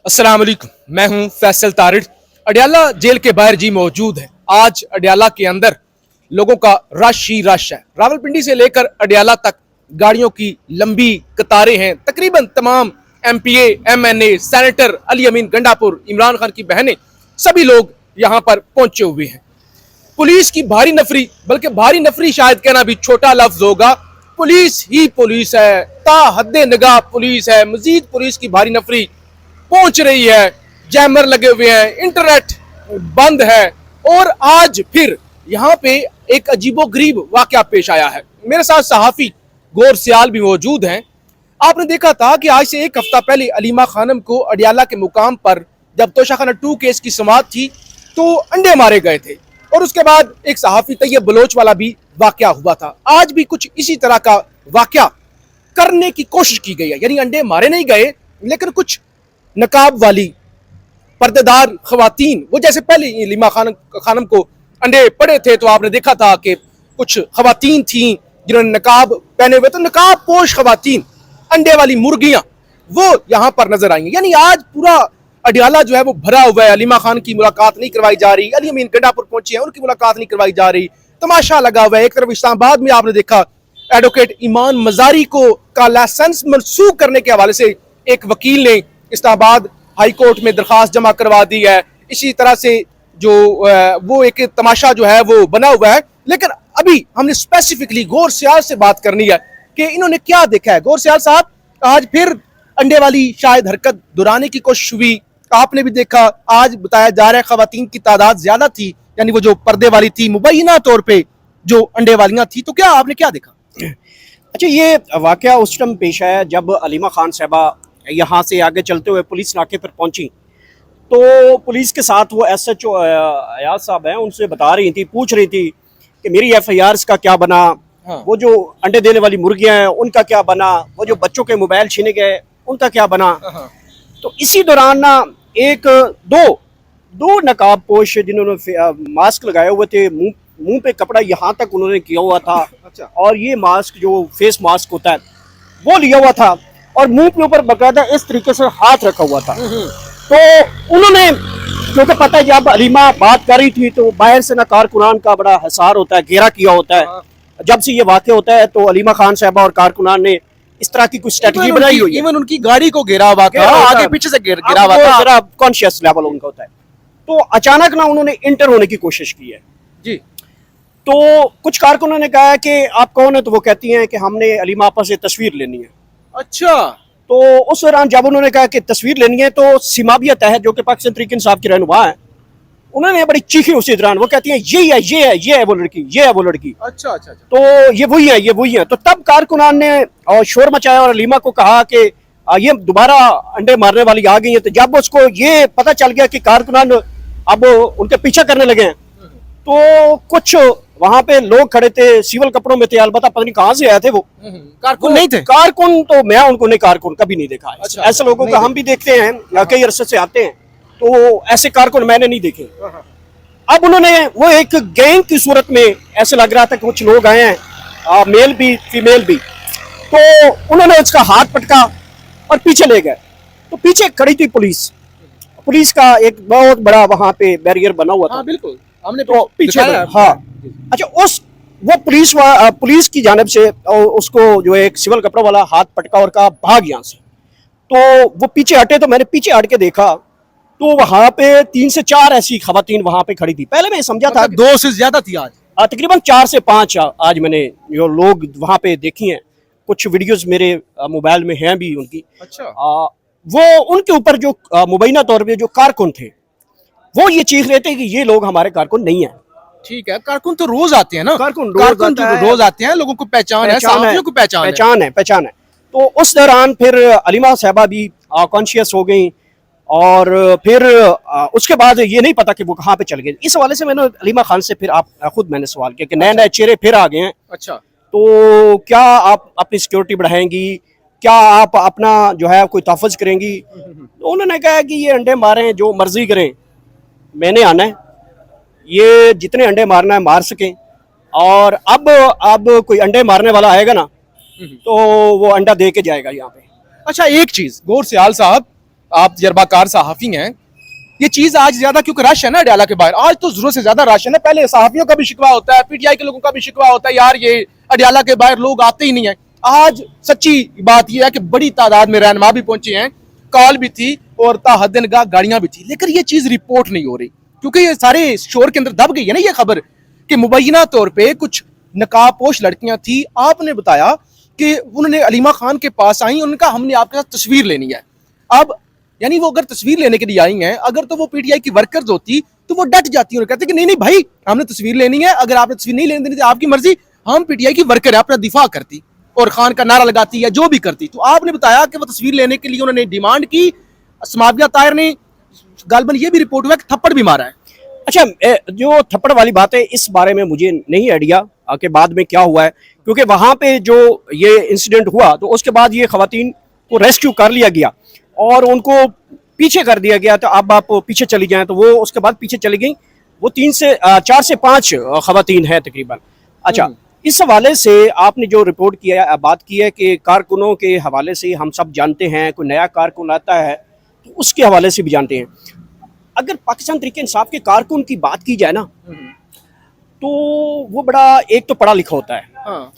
अस्सलाम वालेकुम, मैं हूं फैसल तारिड़। अडयाला जेल के बाहर जी मौजूद है। आज अडयाला के अंदर लोगों का रश ही रश है। रावलपिंडी से लेकर अडयाला तक गाड़ियों की लंबी कतारें हैं। तकरीबन तमाम एमपीए, एमएनए, सेनेटर, अली अमीन गंडापुर, इमरान खान की बहनें, सभी लोग यहां पर पहुंचे हुए हैं। पुलिस की भारी नफरी, बल्कि भारी नफरी शायद कहना भी छोटा लफ्ज होगा, पुलिस ही पुलिस है, ता हद्दे निगाह पुलिस है। मजीद पुलिस की भारी नफरी पहुंच रही है। जैमर लगे हुए हैं, इंटरनेट बंद है और आज फिर यहां पे एक अजीबोगरीब वाकया पेश आया है। मेरे साथ सहाफी गौर सियाल भी मौजूद हैं। आपने देखा था कि आज से एक हफ्ता पहले अलीमा खानम को अडयाला के मुकाम पर जब तोशाखाना 2 केस की समाअत थी तो अंडे मारे गए थे और उसके बाद एक सहाफी तैयब बलोच वाला भी वाकया हुआ था। आज भी कुछ इसी तरह का वाकया करने की कोशिश की गई है। यानी अंडे मारे नहीं गए, लेकिन कुछ नकाब वाली पर्देदार खवातीन, वो जैसे पहले अलीमा खानम को अंडे पड़े थे तो आपने देखा था कि कुछ खवातीन थी जिन्होंने नकाब पहने हुए, तो नकाब पोश खवातीन, अंडे वाली मुर्गियां, वो यहां पर नजर आई। यानी आज पूरा अडयाला जो है वो भरा हुआ है। अलीमा खान की मुलाकात नहीं करवाई जा रही, अली अमीन गंडापुर पहुंचे हैं, उनकी मुलाकात नहीं करवाई जा रही, तमाशा लगा हुआ है। एक तरफ इस्लामाबाद में आपने देखा एडवोकेट ईमान मजारी को का लाइसेंस मनसूख करने के हवाले से एक वकील ने इस्लामाबाद हाई कोर्ट में दरखास्त जमा करवा दी है। इसी तरह से जो वो एक तमाशा जो है वो बना हुआ है। लेकिन अभी हमने स्पेसिफिकली गौर सियाल से बात करनी है कि इन्होंने क्या देखा है। गौर सियाल साहब, आज फिर अंडे वाली शायद हरकत दोहराने की कोशिश हुई, आपने भी देखा। आज बताया जा रहा है खवातीन की तादाद ज्यादा थी, यानी वो जो पर्दे वाली थी, मुबैना तौर पे जो अंडे वालियां थी। तो क्या आपने क्या देखा? अच्छा, ये वाकया उस टाइम पेश आया जब अलीमा खान साहबा यहाँ से आगे चलते हुए पुलिस नाके पर पहुंची तो पुलिस के साथ वो SHO अयाज साहब हैं, उनसे बता रही थी, पूछ रही थी कि मेरी FIRs का क्या बना। हाँ। वो जो अंडे देने वाली मुर्गियां हैं उनका क्या बना, वो जो बच्चों के मोबाइल छीने गए उनका क्या बना। हाँ। तो इसी दौरान ना एक दो नकाब पोश जिन्होंने मास्क लगाए हुए थे, मुंह पे कपड़ा यहाँ तक उन्होंने किया हुआ था। अच्छा। और ये मास्क जो फेस मास्क होता है वो लिया हुआ था और मुंह के ऊपर बकायदा इस तरीके से हाथ रखा हुआ था। तो उन्होंने, क्योंकि पता है जब अलीमा बात कर रही थी तो बाहर से ना कारकुनान का बड़ा हिसार होता है, घेरा किया होता है। जब से ये वाक़या होता है तो अलीमा खान साहबा और कारकुनान ने इस तरह की कुछ स्ट्रेटजी बनाई हुई है। इवन उनकी गाड़ी को घेरा हुआ था, आगे पीछे से घेरा हुआ था, जरा कॉन्शियस लेवल उनका होता है। तो अचानक ना उन्होंने इंटर होने की कोशिश की है जी। तो कुछ कारकुनों ने कहा कि आप कौन है, तो वो कहती हैं कि हमने अलीमा आपा से तस्वीर लेनी है। अच्छा। तो उस दौरान जब उन्होंने कहा कि तस्वीर लेनी है तो सिमाबिया तहत, जो कि पाकिस्तान तहरीक इंसाफ की रहनुमा है, उन्होंने बड़ी चीखी उसी दौरान। वो कहती हैं ये है वो लड़की, ये है वो लड़की। अच्छा अच्छा। तो ये वही है। तो तब कारकुनान ने और शोर मचाया और अलीमा को कहा कि ये दोबारा अंडे मारने वाली आ गई है। तो जब उसको ये पता चल गया कि कारकुनान अब उनके पीछा करने लगे हैं तो कुछ वहां पे लोग खड़े थे, सिविल कपड़ों में थे, अलबत्ता पता नहीं कहां से आए थे वो। कारकुन नहीं थे? कारकुन तो मैं उनको नहीं, कारकुन कभी नहीं देखा है। अच्छा, ऐसे लोगों को हम भी देखते हैं, कई अरसे से आते हैं, तो ऐसे कारकुन मैंने नहीं देखे। अब उन्होंने वो एक गैंग की सूरत में, ऐसे लग रहा था कि कुछ लोग आए हैं, मेल भी फीमेल भी, तो उन्होंने उसका हाथ पटका और पीछे ले गए। तो पीछे खड़ी थी पुलिस का एक बहुत बड़ा वहां पे बैरियर बना हुआ था। बिल्कुल, हमने तो पीछे। हाँ। अच्छा, वो पुलिस की जानिब से उसको जो एक सिविल कपड़ा वाला हाथ पटका और कहा भाग यहाँ से। तो वो पीछे हटे, तो मैंने पीछे हट के देखा तो वहां पे 3 से 4 ऐसी खवातीन वहां पे खड़ी थी। पहले मैं समझा था 2 से ज्यादा थी। आज तकरीबन 4 से 5 आज मैंने जो लोग वहां पे देखी हैं, कुछ वीडियोस मेरे मोबाइल में हैं भी उनकी। अच्छा। वो उनके ऊपर जो मुबैना तौर पे जो कारकुन थे वो ये चीख रहे थे कि ये लोग हमारे कारकुन नहीं है। ठीक है, कारकुन तो रोज आते हैं ना, कारकुन रोज आते हैं, लोगों को पहचान है, साथियों को पहचान है। तो उस दौरान फिर अलीमा साहबा भी कॉन्शियस हो गई और फिर उसके बाद ये नहीं पता कि वो कहाँ पे चल गए। इस हवाले से मैंने अलीमा खान से फिर खुद मैंने सवाल किया कि नए चेहरे फिर आ गए हैं। अच्छा, तो क्या आप अपनी सिक्योरिटी बढ़ाएंगी, क्या आप अपना जो है कोई तहफ़्फ़ुज़ करेंगी? तो उन्होंने कहा कि ये अंडे मारें, जो मर्जी करें, मैंने आना है, ये जितने अंडे मारना है मार सकें। और अब कोई अंडे मारने वाला आएगा ना तो वो अंडा दे के जाएगा यहाँ पे। अच्छा, एक चीज गौर सियाल साहब, आप तजर्बाकार सहाफी हैं, ये चीज आज ज्यादा क्योंकि रश है ना अडयाला के बाहर, आज तो जरूरत से ज्यादा रश है ना। पहले सहाफियों का भी शिकवा होता है, पीटीआई के लोगों का भी शिकवा होता है, यार ये अडयाला के बाहर लोग आते ही नहीं है। आज सच्ची बात यह है कि बड़ी तादाद में रहनुमा भी पहुंचे हैं, कॉल भी थी और ताहदनगाह गाड़ियां भी थी, लेकिन ये चीज रिपोर्ट नहीं हो रही क्योंकि ये सारे शोर के अंदर दब गई है ना ये खबर कि मुबैना तौर पे कुछ नकाबपोश लड़कियां थी। आपने बताया कि उन्होंने अलीमा खान के पास आई, उनका हमने आपके साथ तस्वीर लेनी है। अब यानी वो अगर तस्वीर लेने के लिए आई हैं, अगर तो वो पीटीआई की वर्कर्स होती तो वो डट जाती और कहते कि नहीं नहीं भाई हमने तस्वीर लेनी है, अगर आपने तस्वीर नहीं लेने देनी तो आपकी मर्जी, हम पीटीआई की वर्कर है, अपना दिफा करती और खान का नारा लगाती या जो भी करती। तो आपने बताया कि वो तस्वीर लेने के लिए उन्होंने डिमांड की, समाविया ताहिर ने गालबन ये भी रिपोर्ट हुआ कि थप्पड़ भी मारा है। अच्छा, जो थप्पड़ वाली बात है इस बारे में मुझे नहीं आइडिया कि बाद में क्या हुआ है, क्योंकि वहां पे जो ये इंसिडेंट हुआ तो उसके बाद ये खवातीन को रेस्क्यू कर लिया गया और उनको पीछे कर दिया गया। तो अब आप पीछे चली जाएं तो वो उसके बाद पीछे चली गई। वो 4 से 5 खवातीन है तकरीबन। अच्छा, इस हवाले से आपने जो रिपोर्ट किया, बात की है कि कारकुनों के हवाले से हम सब जानते हैं, कोई नया कारकुन आता है तो उसके हवाले से भी जानते हैं। अगर पाकिस्तान तहरीक इंसाफ के कारकुन की बात की जाए ना तो वो बड़ा, एक तो पढ़ा लिखा होता है, हाँ।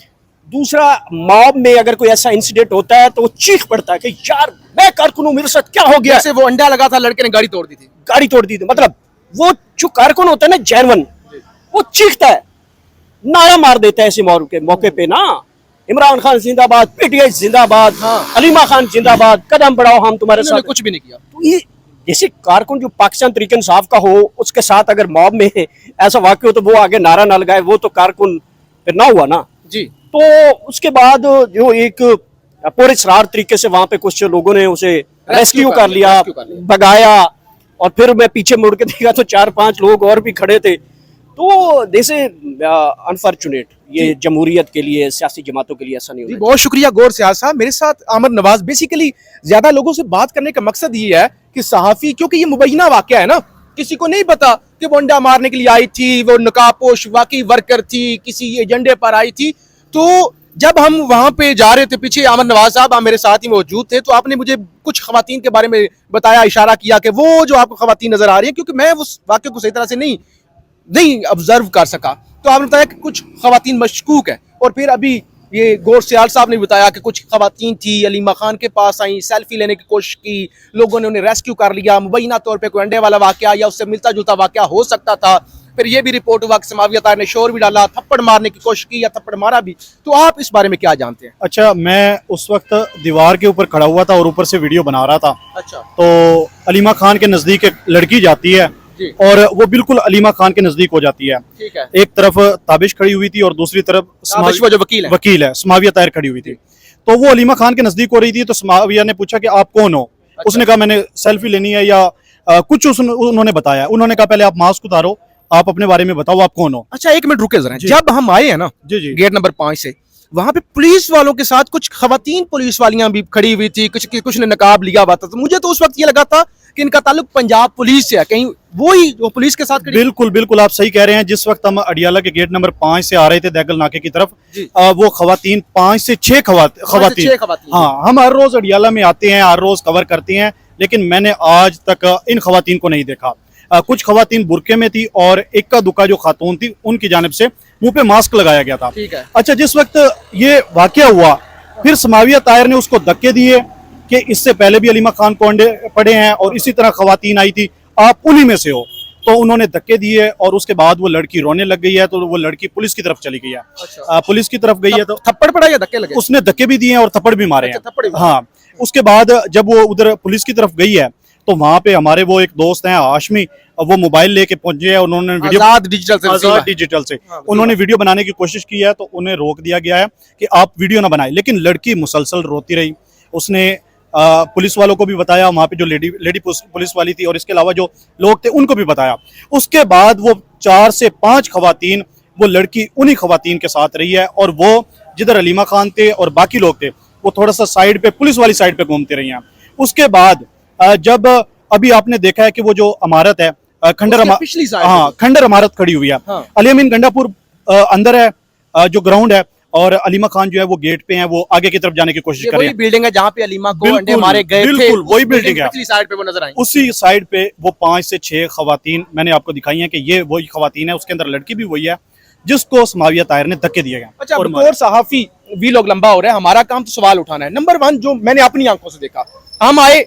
दूसरा मॉब में अगर कोई ऐसा इंसिडेंट होता है तो वो चीख पड़ता है कि यार मैं कारकुन हूं, मेरे साथ क्या हो गया। जैसे वो अंडा लगा था, लड़के ने गाड़ी तोड़ दी थी, गाड़ी तोड़ दी थी। मतलब वो जो कारकुन होता है ना जैनवन, वो चीखता है, नारा मार देता है ऐसे मौके पे ना, इमरान खान जिंदाबाद, पीटीआई जिंदाबाद, हाँ। अलीमा खान जिंदाबाद, कदम बढ़ाओ हम तुम्हारे साथ। कुछ भी नहीं किया। तो ये जैसे कारकुन जो पाकिस्तान तहरीक इंसाफ का हो, उसके साथ अगर मॉब में ऐसा वाक़या हो तो वो आगे नारा ना लगाए, वो तो कारकुन फिर ना हुआ ना जी। तो उसके बाद जो एक पूरे सरार तरीके से वहां पे कुछ लोगों ने उसे रेस्क्यू कर लिया, भगाया, और फिर मैं पीछे मुड़ के देखा तो 4-5 लोग और भी खड़े थे। तो जैसे अनफॉर्चुनेट, ये जमहूरियत के लिए, सियासी जमातों के लिए ऐसा नहीं होना। बहुत शुक्रिया गौर सियाज साहब। मेरे साथ आमर नवाज। बेसिकली ज्यादा लोगों से बात करने का मकसद ये है कि सहाफी, क्योंकि ये मुबैना वाकया है ना, किसी को नहीं पता कि वो अंडा मारने के लिए आई थी, वो नकाबपोश वाकई वर्कर थी, किसी एजेंडे पर आई थी। तो जब हम वहां पे जा रहे थे, पीछे आमर नवाज साहब आप मेरे साथ ही मौजूद थे, तो आपने मुझे कुछ खवातीन के बारे में बताया, इशारा किया कि वो जो आपको खवातीन नजर आ रही है, क्योंकि मैं उस वाक्य को सही तरह से नहीं ऑब्जर्व कर सका। तो आपने बताया कि कुछ खवातीन मशकूक है, और फिर अभी ये गौर सियाल साहब ने बताया कि कुछ खवातीन थी, अलीमा खान के पास आई, सेल्फी लेने की कोशिश की, लोगों ने उन्हें रेस्क्यू कर लिया। मुबैना तौर पे कोई अंडे वाला वाकया या उससे मिलता जुलता वाकया हो सकता था। फिर ये भी रिपोर्ट हुआ कि समाविया ताहिर ने शोर भी डाला, थप्पड़ मारने की कोशिश की या थप्पड़ मारा भी। तो आप इस बारे में क्या जानते हैं? अच्छा, मैं उस वक्त दीवार के ऊपर खड़ा हुआ था और ऊपर से वीडियो बना रहा था। अच्छा। तो अलीमा खान के नजदीक एक लड़की जाती है और वो बिल्कुल अलीमा खान के नजदीक हो जाती है। ठीक है। एक तरफ ताबिश खड़ी हुई थी और दूसरी तरफ जो वकील है समाविया ताहिर खड़ी हुई थी। तो वो अलीमा खान के नजदीक हो रही थी, तो समाविया ने पूछा कि आप कौन हो। अच्छा। उसने कहा मैंने सेल्फी लेनी है या कुछ उन्होंने बताया। उन्होंने कहा पहले आप मास्क उतारो, आप अपने बारे में बताओ, आप कौन हो। अच्छा, एक मिनट रुके जरा। जब हम आए हैं ना जी गेट नंबर 5 से, वहां पे पुलिस वालों के साथ कुछ खवातीन पुलिस वालियां भी खड़ी हुई थी, कुछ ने नकाब लिया हुआ था। तो मुझे तो उस वक्त ये लगा था कि इनका ताल्लुक पंजाब पुलिस से है, कहीं वो ही जो पुलिस के साथ। बिल्कुल बिल्कुल आप सही कह रहे हैं। जिस वक्त हम अडियाला के गेट नंबर 5 से आ रहे थे दैगल नाके की तरफ, वो खवातीन 5 से 6 खवातीन। हाँ, हम हर रोज अडियाला में आते हैं, हर रोज कवर करते हैं, लेकिन मैंने आज तक इन खवातीन को नहीं देखा। कुछ खवातीन बुरके में थी और इक्का दुक्का जो खातून थी उनकी जानिब से मुंह पे मास्क लगाया गया था। ठीक है। अच्छा, जिस वक्त ये वाकया हुआ, फिर समाविया ताहिर ने उसको धक्के दिए कि इससे पहले भी अलीमा खान को अंडे पड़े हैं और इसी तरह खवातीन आई थी, आप उन्हीं में से हो। तो उन्होंने धक्के दिए और उसके बाद वो लड़की रोने लग गई है, तो वो लड़की पुलिस की तरफ चली गई है। अच्छा। पुलिस की तरफ गई है तो थप्पड़ पड़ा या धक्के लगे? उसने धक्के भी दिए और थप्पड़ भी मारे हैं। अच्छा, हाँ, उसके बाद जब वो उधर पुलिस की तरफ गई है तो वहां पे हमारे वो एक दोस्त हैं हाशमी, वो मोबाइल लेके पहुंचे हैं। उन्होंने वीडियो आजाद डिजिटल से उन्होंने वीडियो बनाने की कोशिश की है, तो उन्हें रोक दिया गया है कि आप वीडियो ना बनाएं। लेकिन लड़की मुसलसल रोती रही। उसने पुलिस वालों को भी बताया, वहां पे जो लेडी पुलिस वाली थी और इसके अलावा जो लोग थे उनको भी बताया। उसके बाद वो 4 से 5 खवातीन, वो लड़की उन्हीं खवातीन के साथ रही है, और वो जिधर अलीमा खान थे और बाकी लोग थे वो थोड़ा सा साइड पे, पुलिस वाली साइड पे घूमते रही हैं। उसके बाद जब अभी आपने देखा है कि वो जो इमारत है खंडर इमारत खड़ी हुई है। हाँ। अली अमीन गंडापुर अंदर है जो ग्राउंड है, और अलीमा खान जो है वो गेट पे हैं, वो आगे की तरफ जाने की कोशिश ये कर रहे वही हैं। बिल्डिंग है जहाँ पे अलीमा को बिल्कुल, अंडे मारे गए थे, बिल्कुल, वही उस बिल्डिंग है। पिछली साइड पे वो नजर आई। उसी साइड पे वो 5 से 6 खवातीन मैंने आपको दिखाई हैं कि ये वही खवातीन है, उसके अंदर लड़की भी वही है जिसको समाविया ताहिर ने धक्के दिए गए। अच्छा, और बतौर सहाफी भी लोग लंबा हो रहे हैं, हमारा काम तो सवाल उठाना है। नंबर 1 जो मैंने अपनी आंखों से देखा, हम आए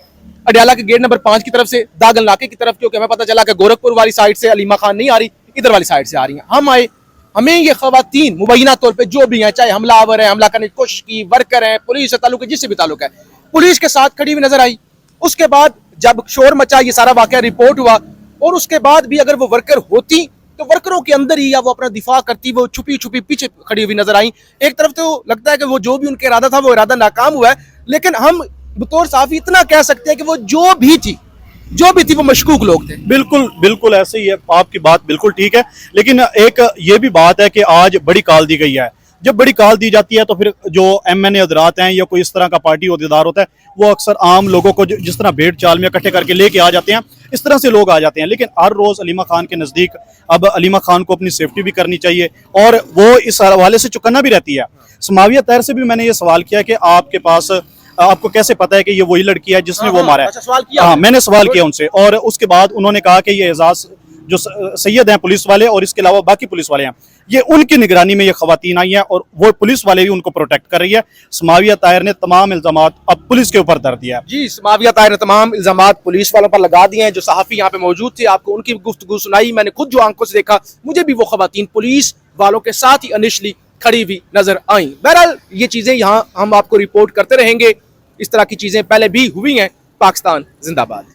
अडयाला के गेट नंबर 5 की तरफ से, दागल नाके की तरफ, क्योंकि हमें पता चला कि गोरखपुर वाली साइड से अलीमा खान नहीं आ रही, इधर वाली साइड से आ रही हैं। हम आए, हमें ये खवातीन मुबैना तौर पे जो भी हैं, चाहे हमलावर है, हमला करने की कोशिश की, वर्कर है, पुलिस से ताल्लुक है, जिससे भी ताल्लुक है, पुलिस के साथ खड़ी हुई नजर आई। उसके बाद जब शोर मचा, ये सारा वाकया रिपोर्ट हुआ, और उसके बाद भी अगर वो वर्कर होती तो वर्करों के अंदर ही या वो अपना दिफा करती, वो छुपी छुपी पीछे खड़ी हुई नजर आई। एक तरफ तो लगता है कि वो जो भी उनका इरादा था वो इरादा नाकाम हुआ है, लेकिन हम बतौर साफी इतना कह सकते हैं कि वो जो भी थी वो मशकूक लोग थे। बिल्कुल बिल्कुल ऐसे ही है, आपकी बात बिल्कुल ठीक है। लेकिन एक ये भी बात है कि आज बड़ी कॉल दी गई है। जब बड़ी कॉल दी जाती है तो फिर जो MNA हजरात हैं या कोई इस तरह का पार्टी अहदेदार होता है, वो अक्सर आम लोगों को जिस तरह भेड़ चाल में इकट्ठे करके लेके आ जाते हैं, इस तरह से लोग आ जाते हैं। लेकिन हर रोज अलीमा खान के नजदीक अब अलीमा खान को अपनी सेफ्टी भी करनी चाहिए, और वो इस हवाले से चुकन्ना भी रहती है। समाविया ताहिर से भी मैंने ये सवाल किया कि आपके पास, आपको कैसे पता है कि ये वही लड़की है जिसने वो मारा है? अच्छा, सवाल किया? हाँ, मैंने सवाल किया उनसे, और उसके बाद उन्होंने कहा कि ये एजाज जो सैयद हैं पुलिस वाले और इसके अलावा बाकी पुलिस वाले हैं, ये उनकी निगरानी में ये खवातीन आई हैं और वो पुलिस वाले भी उनको प्रोटेक्ट कर रही है। समाविया ताहिर ने तमाम इल्जामात अब पुलिस के ऊपर धर दिया है। जी, समाविया ताहिर ने तमाम इल्जामात पुलिस वालों पर लगा दिए हैं। जो सहाफी यहाँ पे मौजूद थे, आपको उनकी गुफ्तगू सुनाई, मैंने खुद जो आंखों से देखा, मुझे भी वो खवातीन पुलिस वालों के साथ ही इनिशियली खड़ी हुई नजर आई। बहरहाल ये चीजें यहाँ हम आपको रिपोर्ट करते रहेंगे, इस तरह की चीजें पहले भी हुई हैं। पाकिस्तान जिंदाबाद।